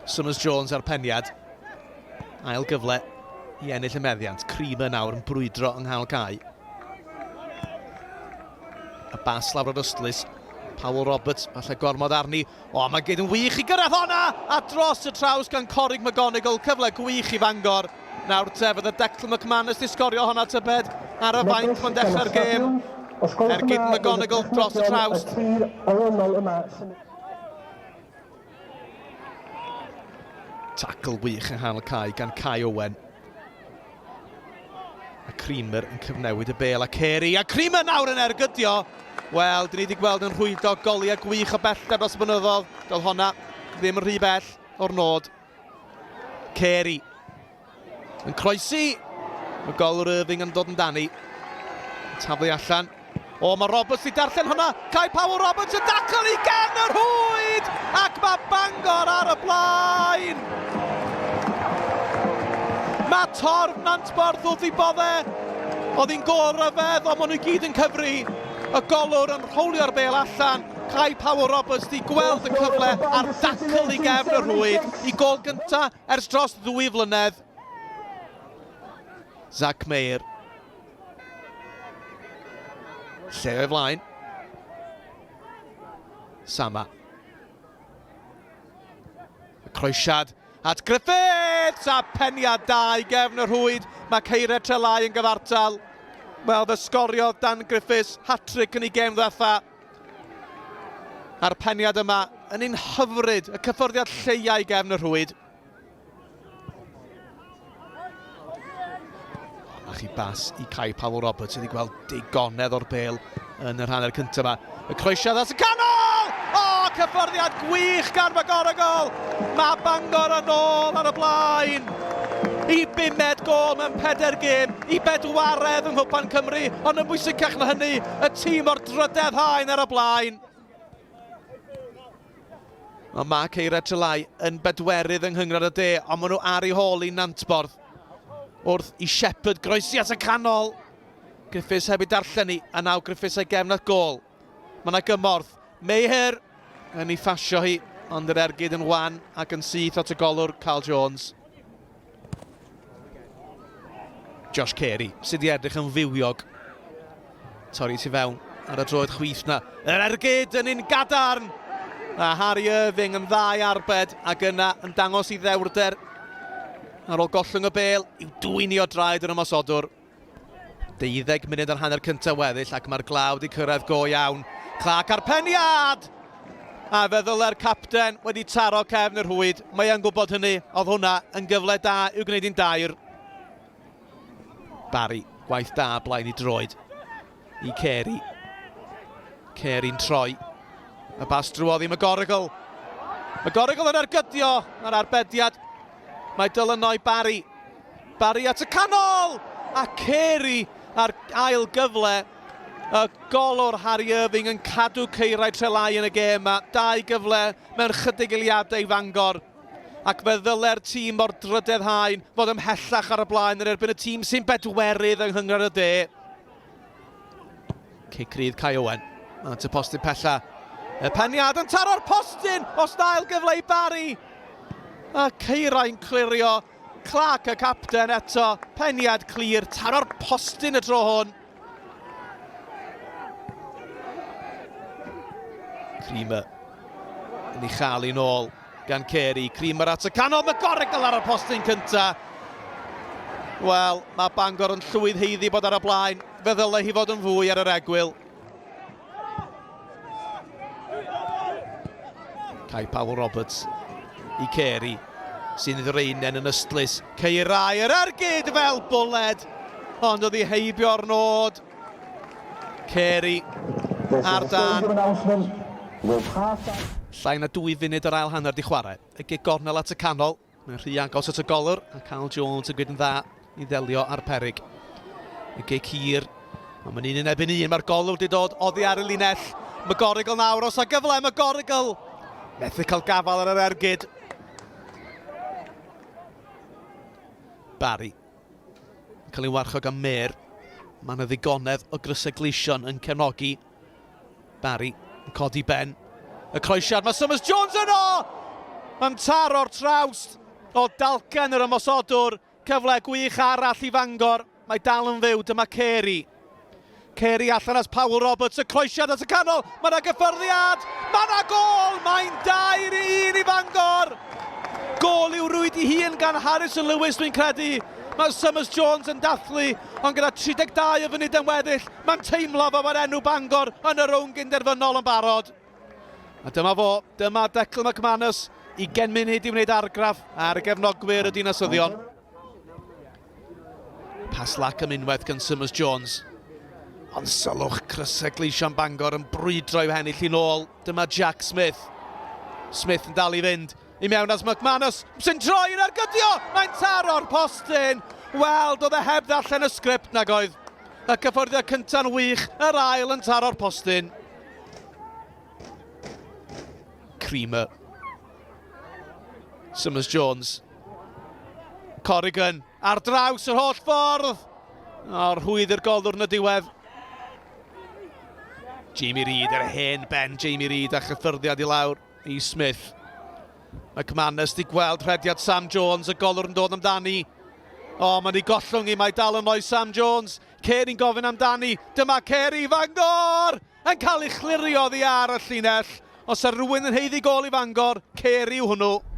Summers Jones ar peniad. Ail gyfle i ennill y meddiant. Creamer nawr yn brwydro yng nghanol cae. Y bas lawr o'r ystlys. Powell Roberts, falle gormod arni. O, mae gyd yn wych i gyrraedd honna! A dros y traws gan Corrig McGonigal. Cyfle gwych i Bangor. Nawr te, fydd y Declan McManus di sgorio honna tybed ar y faint mae'n dechrau'r gêm. Ergyd McGonigal dros y traws. Tackle wych yn hanol cae gan Kai Owen. A Creamer yn cyfnewid y bel a Carey. A Creamer nawr yn ergydio. Wel, dyn ni wedi gweld yn rhwydo goliau gwych o bellter dros y blynyddoedd. Doedd honna ddim yn rhy bell o'r nod. Carey. Yn croesi. Mae golwr Irving yn dod yn dani. Taflu allan. O, mae Roberts wedi darllen hwnna. Kai Powell Roberts yn dacl i gen y rhwyd! Ac mae Bangor ar y blaen! Mae Torf Nantborth wrth i bodde. Oedd hi'n gorryfedd, ond maen nhw gyd yn cyfri. Y golwr yn rhowlio'r bel allan. Kai Powell Roberts di gweld y cyfle a'r dacl i gefn y rhwyd. I gol gynta ers dros 2 flynedd. Zach Meir. Lle o'i flaen. Sama. Y croesiad at Griffiths a peniad da i gefn y rhwyd. Mae Caerau Trelái yn gyfartal. Wel, fe sgoriodd Dan Griffiths hat-trick yn ei gêm ddwetha. A'r peniad yma yn un hyfryd, y cyffyrddiad lleiau i gefn y rhwyd. A chi bas i Kai Powell Roberts wedi gweld digonedd o'r bel yn yr hanner cyntaf yma. Y croesiad at y canol! O, cyffyrddiad gwych gan McGonigal! Mae Bangor yn ôl ar y blaen! I 5 gol mewn 4 gêm, i 4 yng Cwpan Cymru, ond yn bwysicach na hynny, y tîm o'r drydydd haen ar y blaen. Mae Caerau Trelái yn 4 yng Nghyngor y De, ond maen nhw ar eu hôl i Nantborth. Wrth i Shepherd groesi at y canol. Griffiths heb ei darllen ni, a naw Griffiths ei gefn at gol. Mae yna gymorth. Meir yn ei ffasio hi, ond yr ergyd yn wan ac yn syth at y golwr Carl Jones. Josh Carey, sydd wedi edrych yn fywiog. Torri tu fewn ar y droed chwith na. Yr ergyd yn un gadarn. A Harry Irving yn ddau arbed ac yna yn dangos i ddewrder. Ar ôl gollwng y bel, i'w dwynio draed yn ymosodwr. 12 munud ar hanner cyntaf weddill ac mae'r glaw wedi cyrraedd go iawn. Clark ar peniad! A feddwl yr capten wedi taro cefn yr rhwyd. Mae e'n gwybod hynny, oedd hwnna yn gyfle da i'w gwneud un dair. Barry, gwaith da blaen i droed. I Carey. Carey'n troi. Y bas drwodd i McGonigal. McGonigal yn ergydio ar arbediad. Mae dilynoi Barry. Barry at y canol! A Carey ar ail gyfle. Y golwr Harry Irving yn cadw Caerau Trelái yn y gêm yma. 2 gyfle mewn chydig eiliadau i Fangor. Ac fe ddylai'r tîm o'r drydydd haen fod ymhellach ar y blaen yn erbyn y tîm sy'n 4 yng Nghyngor y De. Cicrydd Kai Owen. At y postyn pella. Y peniad yn taro'r postyn o stael gyfle i Barry. A Caerau'n clirio. Clark y capten eto. Peniad clir. Taro'r postyn y tro hwn. Creamer yn ei chael i'n ôl gan Carey. Creamer at y canol. McGonigal ar y postyn cynta. Wel, mae Bangor yn llwydd heiddi bod ar y blaen. Fe ddylai hi fod yn fwy ar yr egwyl. Kai Powell Roberts i Carey sy'n ddreinen yn ystlys. Caerau yr ergyd fel bwled, ond oedd hi heibio'r nod. Carey ar dan. Llai na 2 funud yr ail hanner di chwarae. Y gig gornel at y canol. Mae'n rhy agos at y golwr. A Carl Jones yn gwneud yn dda i ddelio ar peryg. Y gig hir. Mae'n un yn erbyn 1. Mae'r golwr wedi dod oddi ar y linell. McGonigal nawr os a gyfle. McGonigal. Methu cael gafal ar yr ergyd. Barry. Cael ei warchog am Meir. Mae yna ddigonedd o grysau gleision yn cefnogi. Barry yn codi ben. Y croesiad, mae Summers Jones yno! Mae'n taro'r trawst o dalcen yr ymosodwr. Cyfle gwych arall i Fangor. Mae dal yn fyw, dyma Caerau. Caerau allan as Paul Roberts, y croesiad at y canol. Mae yna gyffyrddiad. Mae yna gol. Mae'n 2-1 i Fangor. Gol i'w rwyd i hun gan Harrison Lewis, dwi'n credu. Mae Summers Jones yn dathlu, ond gyda 32 o funud yn weddill, mae'n teimlo fo mae'r enw Bangor yn y rownd gynderfynol yn barod. A dyma fo, dyma Declan McManus, 20 munud i wneud argraff ar y gefnogwyr y dinasyddion. Pas lac am unwaith gan Summers Jones. Ond sylwch crysau gleision Bangor yn brwydro i'w hennill i nôl. Dyma Jack Smith. Smith yn dal i fynd. I mewn as McManus, sy'n troi'n argydio, mae'n taro'r postyn. Wel, doedd e heb ddarllen y sgript nag oedd. Y cyffwrddiad cynta'n wych, yr ail yn taro'r postyn. Creamer. Summers Jones. Corrigan, ar draws yr holl ffordd. O'r hwydd i'r golwr yn y diwedd. Jamie Reid, yr hen ben Jamie Reid a chyffyrddiad i lawr i Smith. McManus di gweld rhediad Sam Jones, y golwr yn dod amdani. O, mae'n ei gollwng i, mae dal yn oes Sam Jones. Caerau'n gofyn amdani, dyma Caerau Fangor! Yn cael ei chlirio ddi ar y llinell. Os yw rhywun yn heiddi gol i Fangor, Caerau hwnnw.